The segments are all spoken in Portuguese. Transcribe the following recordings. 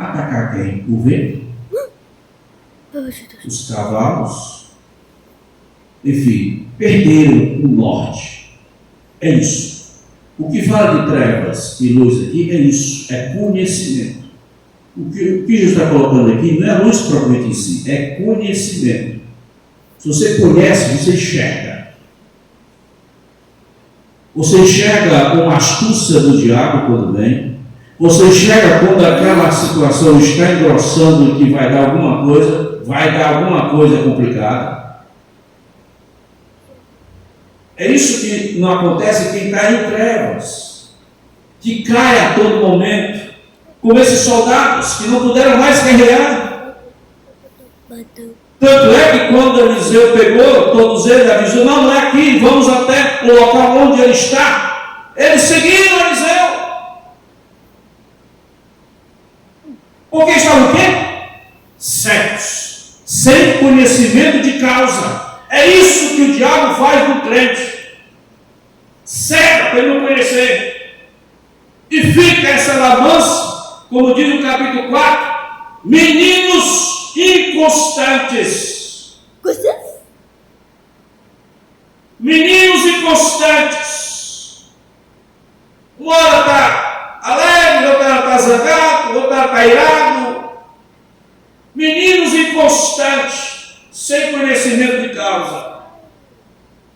Atacar quem? O vento? Os cavalos? Enfim, perderam o norte. É isso. O que fala de trevas e luz aqui é isso, é conhecimento. O que Jesus está colocando aqui não é luz propriamente em si, é conhecimento. Se você conhece, você enxerga. Você enxerga uma astúcia do diabo quando vem. Você enxerga quando aquela situação está engrossando e que vai dar alguma coisa complicada. É isso que não acontece quem está em trevas, que cai a todo momento, como esses soldados que não puderam mais guerrear. Tanto é que quando Eliseu pegou, todos eles avisou, não é aqui, vamos até o local onde ele está. Eles seguiram Eliseu. Porque estavam o quê? Cegos, sem conhecimento de causa. É isso que o diabo faz no crente. Cega para ele não conhecer. E fica essa lambança, como diz no capítulo 4, meninos inconstantes. Meninos inconstantes. Uma hora está alegre, outra está zangado, outra está irado. Meninos inconstantes, sem conhecimento de causa.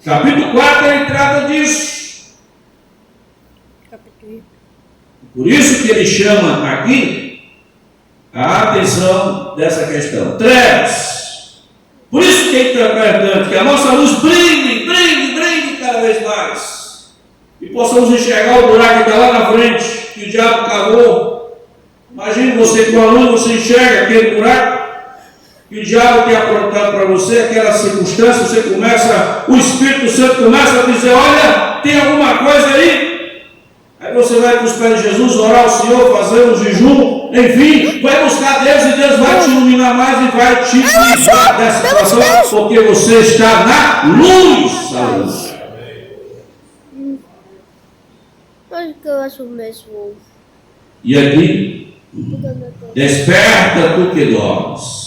Capítulo 4 ele trata disso. Por isso que ele chama aqui a atenção dessa questão. Trevas. Por isso que ele trabalha tanto, que a nossa luz brilhe cada vez mais. E possamos enxergar o buraco que está lá na frente, que o diabo cavou. Imagine você com a luz, você enxerga aquele buraco que o diabo tem aprontado para você, aquela circunstância, o Espírito Santo começa a dizer, olha, tem alguma coisa aí. Aí você vai para os pés de Jesus, orar ao Senhor, fazer um jejum, enfim, vai buscar Deus e Deus vai te iluminar mais e vai te livrar dessa situação, porque você está na luz. Acho que eu acho mesmo. E aqui, desperta tu que dormes.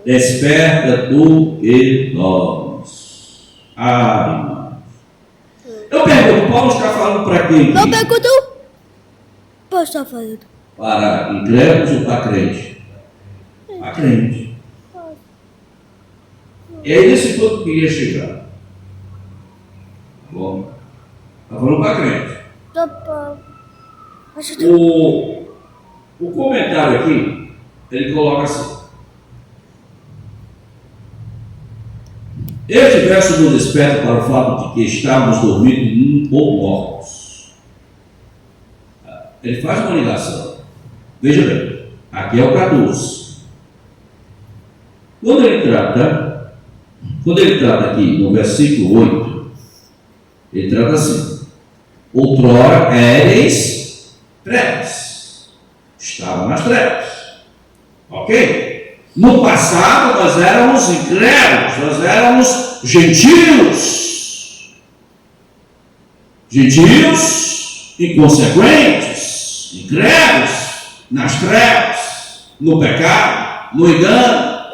Desperta tu que dormes. Irmão. Eu pergunto, Paulo está falando para quem? Eu pergunto, Paulo está falando. Para incrédulos ou para crente? Para crente. E aí nesse ponto que queria chegar. Bom, está falando para crente. O comentário aqui, ele coloca assim. Este verso nos desperta para o fato de que estávamos dormindo ou mortos. Ele faz uma ligação. Veja bem, aqui é o 14. Quando ele trata aqui no versículo 8, ele trata assim: outrora éreis trevas. Estavam nas trevas. Ok? No passado nós éramos incrédulos, nós éramos gentios, inconsequentes, incrédulos, nas trevas, no pecado, no engano.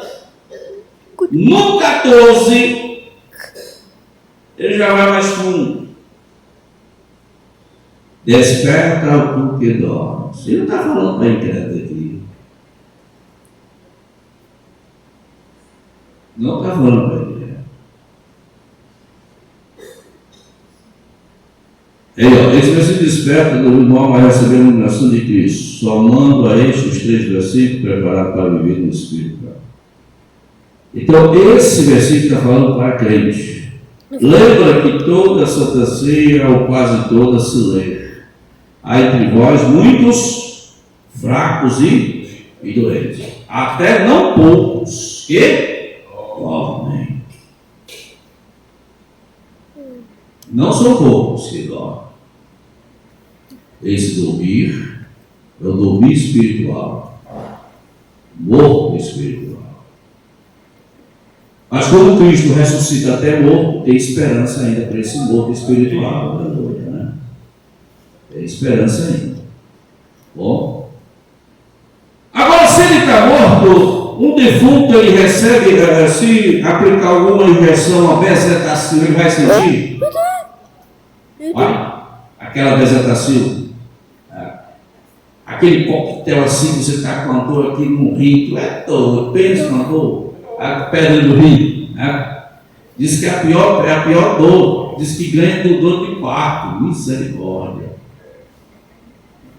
No 14, ele já vai mais fundo. Desperta o tu que dormes. Ele não está falando para incrédulo aqui. Não está falando para ele. Esse versículo desperta do irmão vai receber a iluminação de Cristo, somando a estes os 3 versículos preparados para viver no Espírito. Então, esse versículo está falando para crente. Lembra que toda a Santa Ceia, ou quase toda, se lê. Há entre vós muitos fracos e doentes, até não poucos, que dormem. Não são poucos que dormem. Esse dormir é o dormir espiritual, morto espiritual. Mas como Cristo ressuscita até morto, tem esperança ainda para esse morto espiritual. Né? Tem esperança ainda. Bom, pastor, um defunto ele recebe, se aplicar alguma injeção, uma bezetacil, ele vai sentir? Olha, aquela bezetacil, aquele coquetel assim, você está com a dor aqui no rim, tu é doido, pensa na dor, a pedra do rim, né? Diz que é a pior dor, diz que ganha do dor de parto, misericórdia.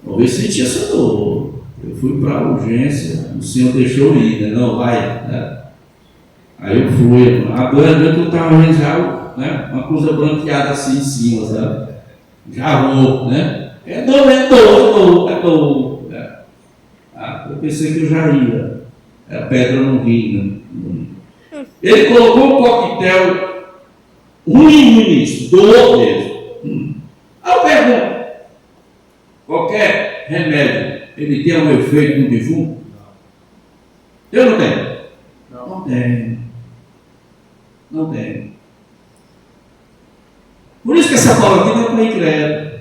Talvez senti essa dor. Eu fui para a urgência, o senhor deixou eu ir, né? Não, vai, né? Aí eu fui, a dor que eu estava já, né? Uma coisa branqueada assim em cima, sabe? Já vou, né? É dor. Né? Eu pensei que eu já ia. Era pedra no rim, né? Ele colocou um coquetel ruim no início, dor mesmo. Aí eu pergunto, qualquer remédio, ele tem um efeito no defunto? Eu não tenho. Não tenho. Por isso que essa palavra aqui não é para incrédulo.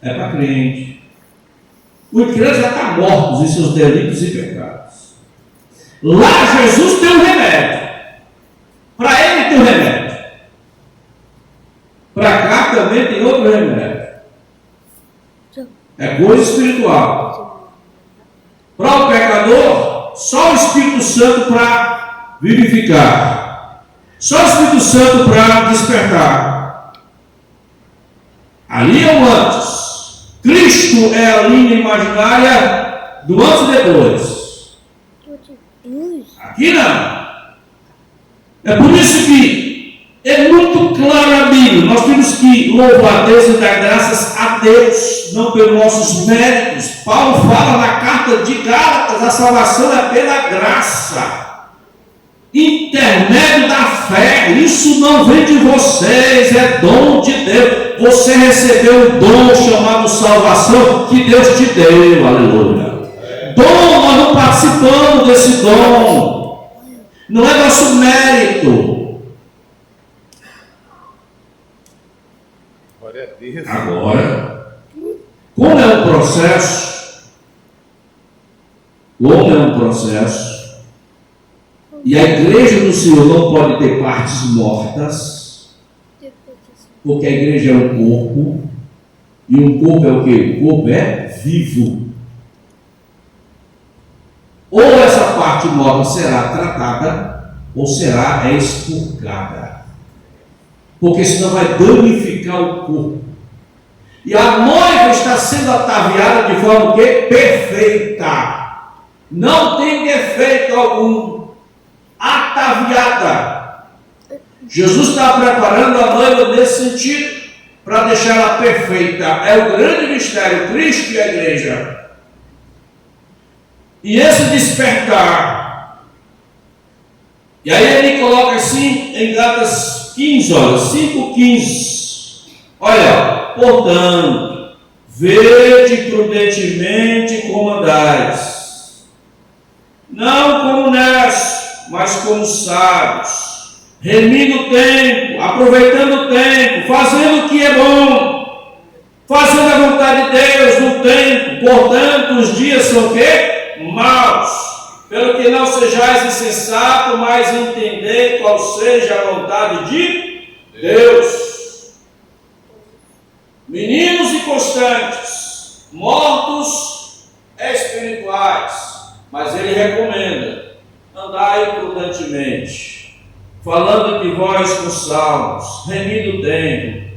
É para crente. O incrédulo já está morto em seus delitos e pecados. Lá Jesus tem um remédio. Para ele tem um remédio. Para cá também tem outro remédio. É coisa espiritual. Para o pecador, só o Espírito Santo para vivificar. Só o Espírito Santo para despertar. Ali é o antes. Cristo é a linha imaginária do antes e depois. Aqui não. É por isso que é muito claro a Bíblia. Nós temos que louvar a Deus e dar graças a Deus, não pelos nossos méritos. Paulo fala na carta de Gálatas, a salvação é pela graça, intermédio da fé. Isso não vem de vocês, é dom de Deus. Você recebeu um dom chamado salvação que Deus te deu, aleluia. Dom, nós não participamos desse dom, não é nosso mérito. Agora, como é um processo, e a igreja do Senhor não pode ter partes mortas, porque a igreja é um corpo, e um corpo é o quê? O corpo é vivo. Ou essa parte morta será tratada, ou será expurgada. Porque senão vai danificar o corpo. E a noiva está sendo ataviada de forma que perfeita. Não tem defeito algum. Ataviada. Jesus está preparando a noiva nesse sentido, para deixá-la perfeita. É o grande mistério, Cristo e a igreja. E esse despertar. E aí ele coloca assim em Gálatas 15, olha, 5:15. Olha, portanto, vede prudentemente como andais, não como necios, mas como sábios, remindo o tempo, aproveitando o tempo, fazendo o que é bom, fazendo a vontade de Deus no tempo. Portanto, os dias são o quê? Maus. Pelo que não sejais insensato, mas entender qual seja a vontade de Deus. Meninos inconstantes, mortos espirituais, mas ele recomenda: andai prudentemente, falando de vós com salmos, remindo o tempo.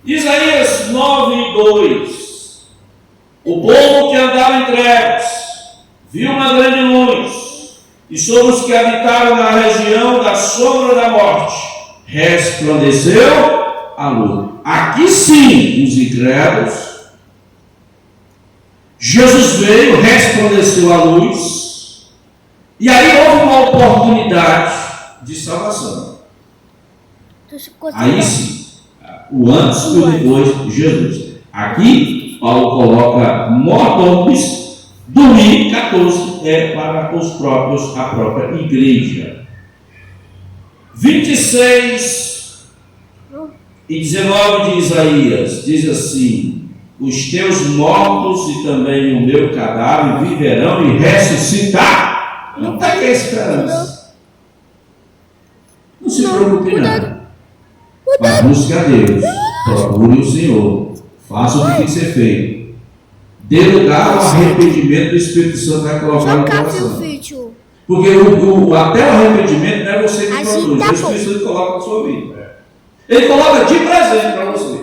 Isaías 9:2. O povo que andava em trevas viu uma grande luz, e sobre os que habitaram na região da sombra da morte resplandeceu a luz. Aqui sim, os incrédulos, Jesus veio, resplandeceu a luz, e aí houve uma oportunidade de salvação. Aí sim, o antes e o depois de Jesus. Aqui Paulo coloca mordomos. Do 14 é para os próprios, a própria igreja. 26 e 19 de Isaías diz assim: os teus mortos e também o meu cadáver viverão e ressuscitar. Não está aqui a esperança. Não se preocupe nada. Mas busque a Deus. Procure o Senhor. Faça o que tem que ser feito. Dê lugar ao arrependimento do Espírito Santo vai colocar no coração. Porque até o arrependimento não é você que produz. O Espírito Santo coloca na sua vida. Ele coloca de presente para você.